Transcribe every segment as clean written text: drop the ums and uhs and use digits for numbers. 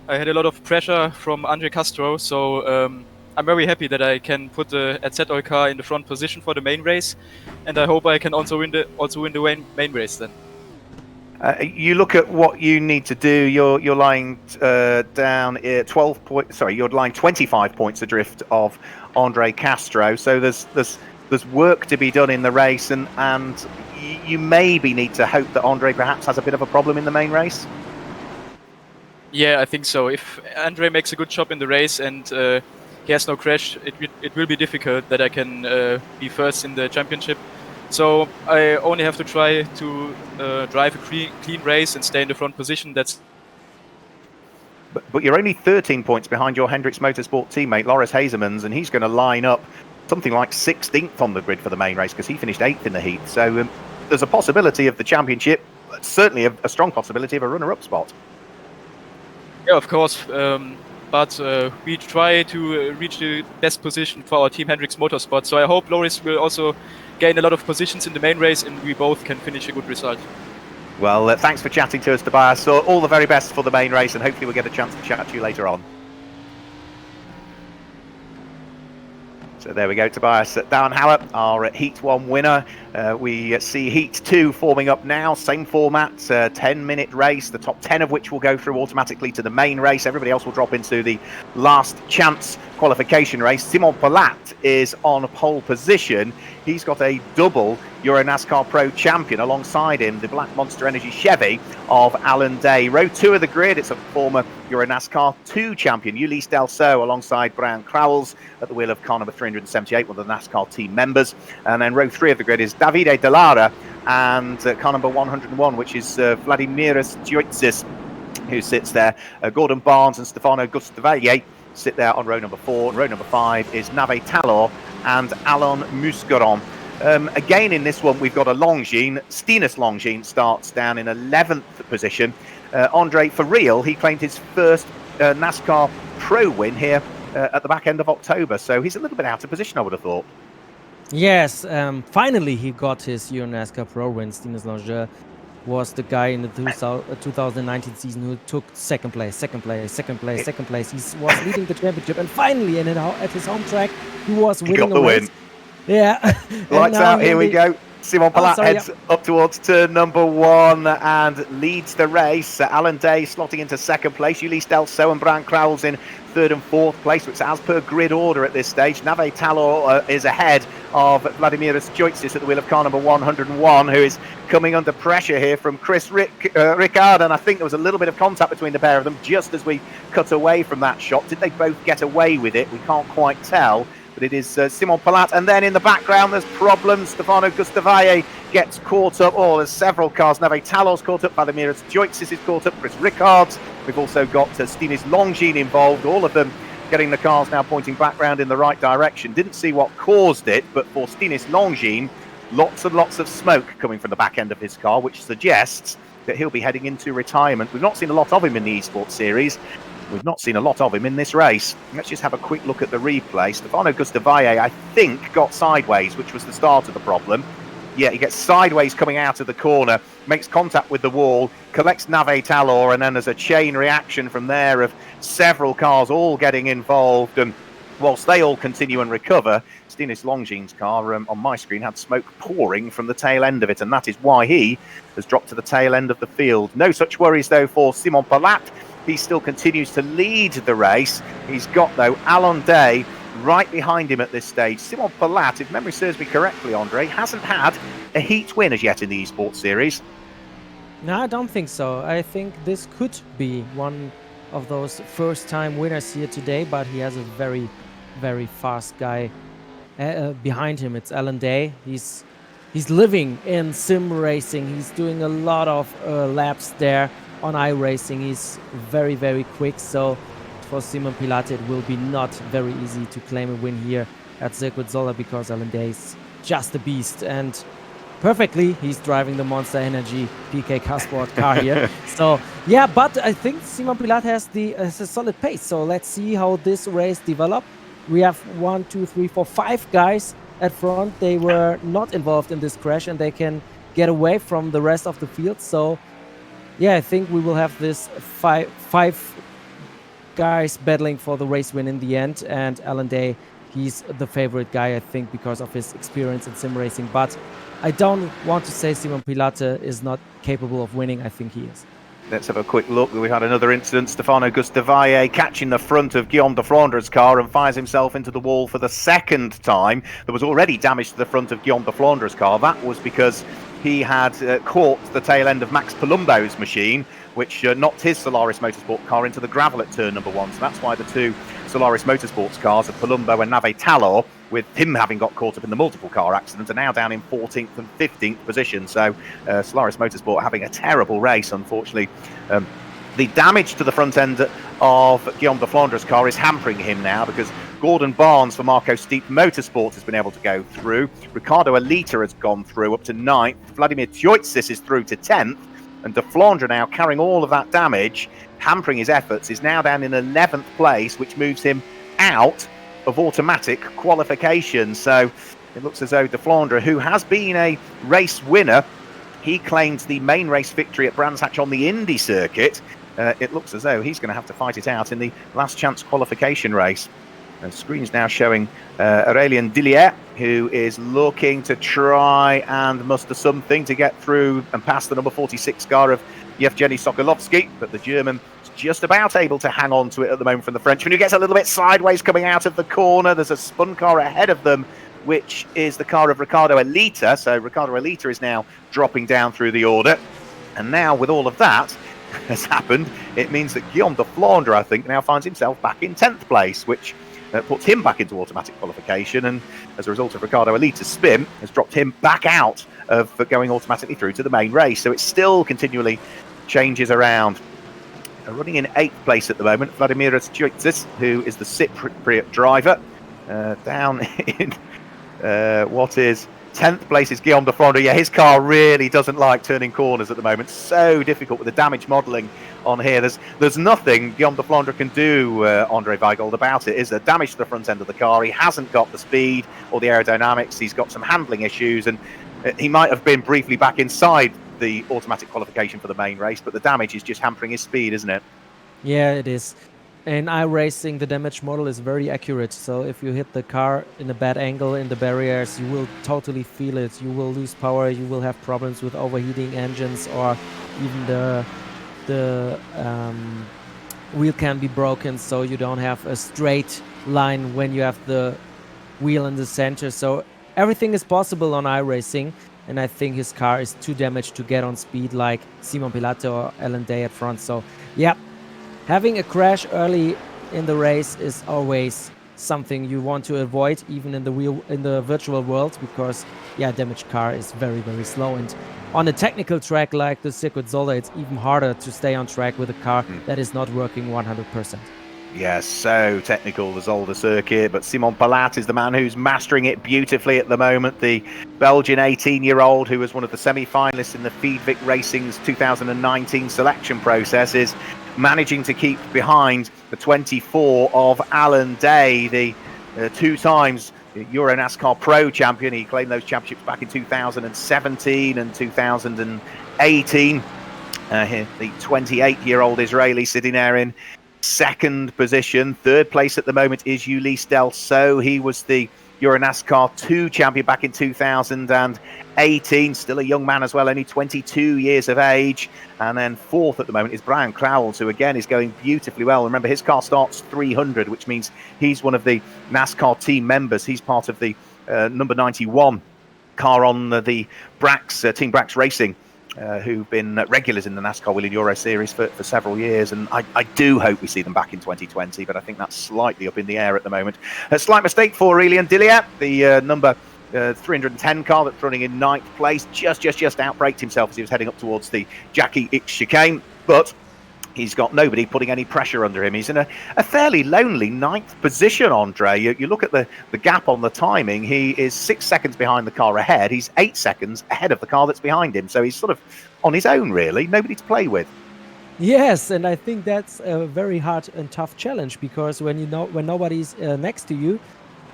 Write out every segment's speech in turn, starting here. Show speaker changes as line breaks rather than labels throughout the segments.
I had a lot of pressure from Andre Castro, so I'm very happy that I can put the ZOL car in the front position for the main race, and I hope I can also win the main race then.
You look at what you need to do. You're lying down 12 points. Sorry, you're lying 25 points adrift of Andre Castro. So there's work to be done in the race, and you maybe need to hope that Andre perhaps has a bit of a problem in the main race.
Yeah, I think so. If Andre makes a good job in the race and he has no crash, it will be difficult that I can be first in the championship. So I only have to try to drive a clean race and stay in the front position.
But you're only 13 points behind your Hendricks Motorsport teammate, Loris Hazemans, and he's going to line up something like 16th on the grid for the main race because he finished 8th in the heat. So there's a possibility of the championship, certainly a strong possibility of a runner-up spot.
Yeah, of course. But we try to reach the best position for our team Hendricks Motorsport. So I hope Loris will also gain a lot of positions in the main race and we both can finish a good result.
Well, thanks for chatting to us, Tobias. So all the very best for the main race, and hopefully we'll get a chance to chat to you later on. So there we go, Tobias Dauenhauer, our Heat 1 winner. We see Heat 2 forming up now, same format, 10-minute race, the top 10 of which will go through automatically to the main race. Everybody else will drop into the last chance qualification race. Simon Palat is on pole position. He's got a double EuroNASCAR Pro champion alongside him, the Black Monster Energy Chevy of Alan Day. Row 2 of the grid, it's a former EuroNASCAR 2 champion, Ulysse Delceau, alongside Brian Crowells at the wheel of car number 378, one of the NASCAR team members. And then row 3 of the grid is Davide Dallara and car number 101, which is Vladimiras Djoitzis, who sits there. Gordon Barnes and Stefano Gustavaglie sit there on row number 4. Row number 5 is Nave Talor and Alain Muscaron. Again, in this one, we've got a Longines. Stinus Longines starts down in 11th position. Andre, for real, he claimed his first NASCAR Pro win here at the back end of October. So he's a little bit out of position, I would have thought.
Yes, finally he got his EuroNASCAR Pro win. Stinus Longines was the guy in the 2019 season who took second place. He was leading the championship, and finally, at his home track, he was winning
the
race.
win.
Yeah.
Lights out, here we go. Simon Palat heads up towards turn number 1 and leads the race. Alan Day slotting into second place. Ulysse Delceau and Brian Crowells in third and fourth place, which as per grid order at this stage. Nave Talor is ahead of Vladimiras Djoitzis at the wheel of car number 101, who is coming under pressure here from Chris Ricard, and I think there was a little bit of contact between the pair of them just as we cut away from that shot. Did they both get away with it? We can't quite tell. But it is Simon Palat, and then in the background there's problems. Stefano Gustavaglie gets caught up. Oh, there's several cars. Nave Talor's caught up. Vladimiras Djoitzis is caught up. Chris Ricard's. We've also got Stinus Longines involved. All of them getting the cars now pointing back round in the right direction. Didn't see what caused it, but for Stinus Longines, lots and lots of smoke coming from the back end of his car, which suggests that he'll be heading into retirement. We've not seen a lot of him in the Esports Series. We've not seen a lot of him in this race. Let's just have a quick look at the replay. Stefano Gustavaglie, I think, got sideways, which was the start of the problem. Yeah, he gets sideways coming out of the corner, makes contact with the wall, collects Nave Talor, and then there's a chain reaction from there of several cars all getting involved. And whilst they all continue and recover, Stinus Longines' car on my screen had smoke pouring from the tail end of it, and that is why he has dropped to the tail end of the field. No such worries, though, for Simon Palat. He still continues to lead the race. He's got, though, Alan Day right behind him at this stage. Simon Palat, if memory serves me correctly, Andre, hasn't had a heat win as yet in the Esports Series.
No, I don't think so. I think this could be one of those first-time winners here today, but he has a very, very fast guy behind him. It's Alan Day. He's living in sim racing. He's doing a lot of laps there. On iRacing, he's very, very quick, so for Simon Palat it will be not very easy to claim a win here at Circuit Zolder because Alan Day is just a beast, and perfectly he's driving the Monster Energy PK car sport car here. So yeah, but I think Simon Palat has a solid pace, so let's see how this race develops. We have 1, 2, 3, 4, 5 guys at front. They were not involved in this crash and they can get away from the rest of the field, so yeah, I think we will have this five guys battling for the race win in the end, and Alan Day, he's the favorite guy, I think, because of his experience in sim racing. But I don't want to say Simon Pilate is not capable of winning. I think he is.
Let's have a quick look. We had another incident. Stefano Gustavalle catching the front of Guillaume de Flandre's car and fires himself into the wall for the second time. There was already damage to the front of Guillaume de Flandre's car. That was because he had caught the tail end of Max Palumbo's machine, which knocked his Solaris Motorsport car into the gravel at turn number 1. So that's why the two Solaris Motorsports cars of Palumbo and Nave Talor, with him having got caught up in the multiple car accident, are now down in 14th and 15th position. So Solaris Motorsport having a terrible race, unfortunately. The damage to the front end of Guillaume de Flandre's car is hampering him now, because Gordon Barnes for Marco Steep Motorsports has been able to go through. Ricardo Alita has gone through up to 9th. Vladimir Tjoitsis is through to 10th. And de Flandre, now carrying all of that damage, hampering his efforts, is now down in 11th place, which moves him out of automatic qualification. So it looks as though de Flandre, who has been a race winner, he claimed the main race victory at Brands Hatch on the Indy circuit. It looks as though he's going to have to fight it out in the last chance qualification race. The screen's now showing Aurélien Dillier, who is looking to try and muster something to get through and pass the number 46 car of Yevgeny Sokolovsky, but the German is just about able to hang on to it at the moment from the Frenchman, who gets a little bit sideways coming out of the corner. There's a spun car ahead of them, which is the car of Ricardo Alita. So Ricardo Alita is now dropping down through the order. And now with all of that has happened, it means that Guillaume de Flandre, I think, now finds himself back in 10th place, which puts him back into automatic qualification, and as a result of Ricardo Alita's spin, has dropped him back out of going automatically through to the main race. So it still continually changes around. Running in 8th place at the moment, Vladimir Tjoitsis, who is the Cypriot driver. Down in what is 10th place is Guillaume de Flandre. Yeah, his car really doesn't like turning corners at the moment. So difficult with the damage modelling on here. There's nothing Guillaume de Flandre can do, Andre Weigold, about it. Is there damage to the front end of the car? He hasn't got the speed or the aerodynamics. He's got some handling issues, and he might have been briefly back inside the automatic qualification for the main race, but the damage is just hampering his speed, isn't it?
Yeah, it is. In iRacing, the damage model is very accurate. So if you hit the car in a bad angle in the barriers, you will totally feel it. You will lose power. You will have problems with overheating engines, or even the wheel can be broken, so you don't have a straight line when you have the wheel in the center. So everything is possible on iRacing, and I think his car is too damaged to get on speed like Simon Pilate or Alan Day at front. So yeah, having a crash early in the race is always something you want to avoid, even in the virtual world, because yeah, damaged car is very, very slow. And on a technical track like the Circuit Zolder, it's even harder to stay on track with a car that is not working 100%.
Yes, so technical, the Zolder circuit, but Simon Pilate is the man who's mastering it beautifully at the moment. The Belgian 18-year-old, who was one of the semi-finalists in the Fiedvik Racing's 2019 selection process, is managing to keep behind the 24 of Alan Day, the two times EuroNASCAR Pro champion. He claimed those championships back in 2017 and 2018. Here, the 28-year-old Israeli sitting there in second position. Third place at the moment is Ulysse Delceau. He was the EuroNASCAR 2 champion back in 2018. Still a young man as well, only 22 years of age. And then fourth at the moment is Brian Crowells, who again is going beautifully well. Remember, his car starts 300, which means he's one of the NASCAR team members. He's part of the number 91 car on the Brax, Team Brax Racing, who've been regulars in the NASCAR Whelen Euro Series for several years. And I do hope we see them back in 2020, but I think that's slightly up in the air at the moment. A slight mistake for Aurélien Dillier, the number 310 car that's running in 9th place, just outbraked himself as he was heading up towards the Jackie X chicane, but he's got nobody putting any pressure under him. He's in a fairly lonely 9th position, Andre. You look at the gap on the timing. He is 6 seconds behind the car ahead. He's 8 seconds ahead of the car that's behind him. So he's sort of on his own, really. Nobody to play with.
Yes, and I think that's a very hard and tough challenge, because when nobody's next to you,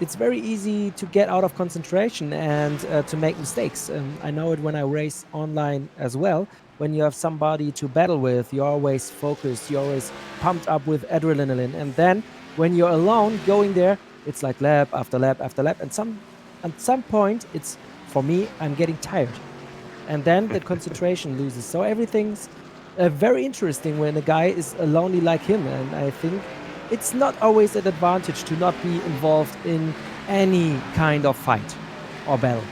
it's very easy to get out of concentration and to make mistakes. I know it when I race online as well. When you have somebody to battle with, you're always focused, you're always pumped up with adrenaline. And then when you're alone going there, it's like lap after lap after lap. And at some point, it's for me, I'm getting tired. And then the concentration loses. So everything's very interesting when a guy is lonely like him. And I think it's not always an advantage to not be involved in any kind of fight or battle.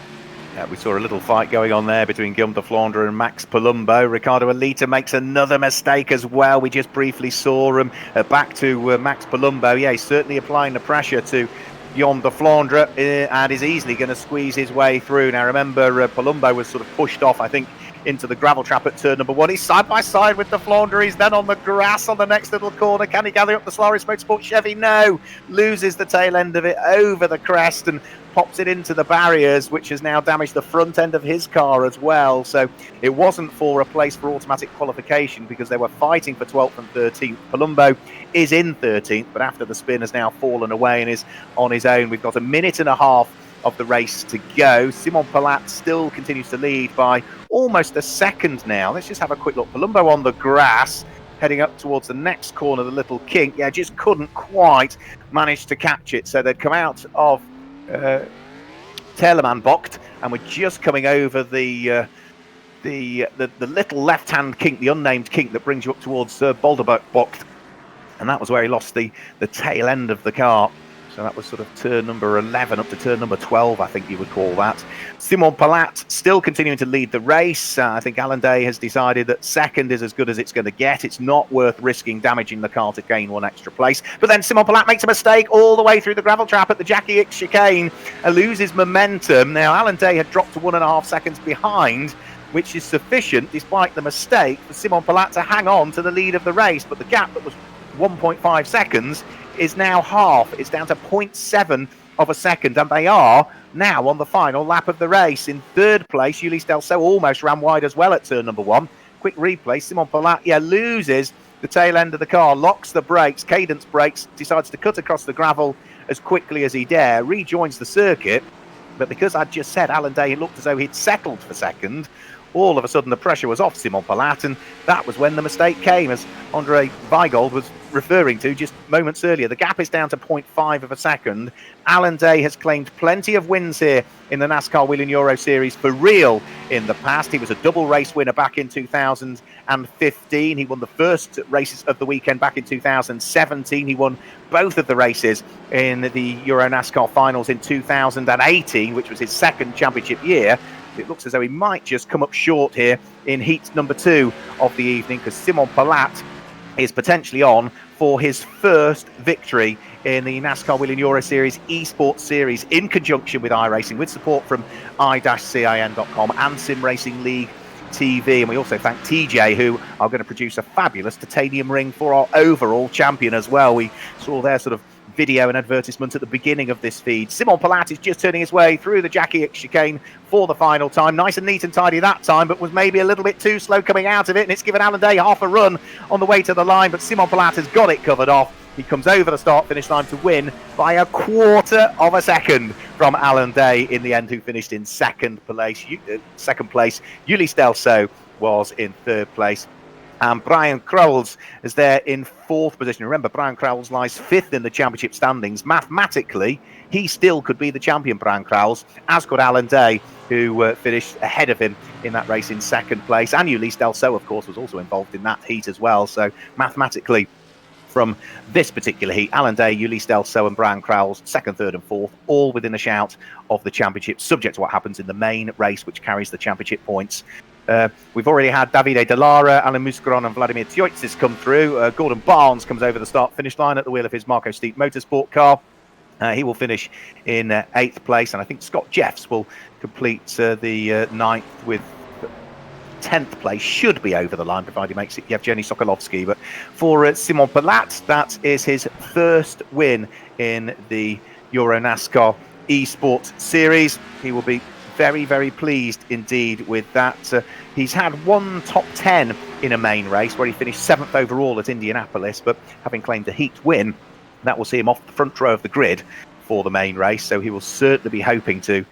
Yeah, we saw a little fight going on there between Guillaume de Flandre and Max Palumbo. Ricardo Alita makes another mistake as well. We just briefly saw him back to Max Palumbo. Yeah, he's certainly applying the pressure to Guillaume de Flandre and is easily going to squeeze his way through. Now, remember, Palumbo was sort of pushed off, I think, into the gravel trap at turn number 1. He's side by side with de Flandre. He's then on the grass on the next little corner. Can he gather up the Solaris Motorsport Chevy? No. Loses the tail end of it over the crest and pops it into the barriers, which has now damaged the front end of his car as well. So it wasn't for a place for automatic qualification because they were fighting for 12th and 13th. Palumbo is in 13th, but after the spin has now fallen away and is on his own. We've got a minute and a half of the race to go. Simon Palat still continues to lead by almost a second now. Let's just have a quick look. Palumbo on the grass, heading up towards the next corner, the little kink. Yeah, just couldn't quite manage to catch it. So they'd come out of Telemann Bocht and we're just coming over the little left-hand kink, the unnamed kink that brings you up towards Boulderberg Bocht. And that was where he lost the tail end of the car. So that was sort of turn number 11 up to turn number 12, I think you would call that. Simon Palat still continuing to lead the race. I think Alan Day has decided that second is as good as it's going to get. It's not worth risking damaging the car to gain one extra place. But then Simon Palat makes a mistake all the way through the gravel trap at the Jackie X chicane and loses momentum. Now, Alan Day had dropped to 1.5 seconds behind, which is sufficient, despite the mistake, for Simon Palat to hang on to the lead of the race. But the gap that was 1.5 seconds is now half. It's down to 0.7 of a second, and they are now on the final lap of the race. In third place, Ulysse Delceau almost ran wide as well at turn number 1. Quick replay, Simon Palat, loses the tail end of the car, locks the brakes, cadence brakes, decides to cut across the gravel as quickly as he dare, rejoins the circuit. But because I'd just said Alan Day looked as though he'd settled for second, all of a sudden the pressure was off Simon Palat, and that was when the mistake came, as Andre Weigold was referring to just moments earlier. The gap is down to 0.5 of a second. Alan Day has claimed plenty of wins here in the NASCAR Whelen Euro Series for real in the past. He was a double race winner back in 2015. He won the first races of the weekend back in 2017. He won both of the races in the EuroNASCAR finals in 2018, which was his second championship year. It looks as though he might just come up short here in heat number 2 of the evening, because Simon Palat is potentially on for his first victory in the NASCAR Whelen Euro Series Esports Series in conjunction with iRacing, with support from i-cin.com and Sim Racing League TV. And we also thank TJ, who are going to produce a fabulous titanium ring for our overall champion as well. We saw their sort of video and advertisement at the beginning of this feed. Simon Palat is just turning his way through the Jackie X chicane for the final time. Nice and neat and tidy that time, but was maybe a little bit too slow coming out of it, and it's given Alan Day half a run on the way to the line, but Simon Palat has got it covered off. He comes over the start-finish line to win by 1/4 of a second from Alan Day in the end, who finished in second place. Ulysse Delceau was in third place. And Brian Crowles is there in fourth position. Remember, Brian Crowles lies 5th in the championship standings. Mathematically, he still could be the champion, Brian Crowles, as could Alan Day, who finished ahead of him in that race in second place. And Ulysse Delceau, of course, was also involved in that heat as well. So mathematically, from this particular heat, Alan Day, Ulysse Delceau and Brian Crowles, 2nd, 3rd and 4th, all within a shout of the championship, subject to what happens in the main race, which carries the championship points. We've already had Davide Delara, Alan Muscaron and Vladimir Tiotzis come through. Gordon Barnes comes over the start-finish line at the wheel of his Marco Steep Motorsport car. He will finish in 8th place, and I think Scott Jeffs will complete the 9th with 10th place. Should be over the line, provided he makes it Yevgeny Sokolovsky. But for Simon Palat, that is his first win in the EuroNASCAR Esports Series. He will be very, very pleased indeed with that. He's had one top 10 in a main race where he finished 7th overall at Indianapolis, but having claimed a heat win, that will see him off the front row of the grid for the main race. So he will certainly be hoping to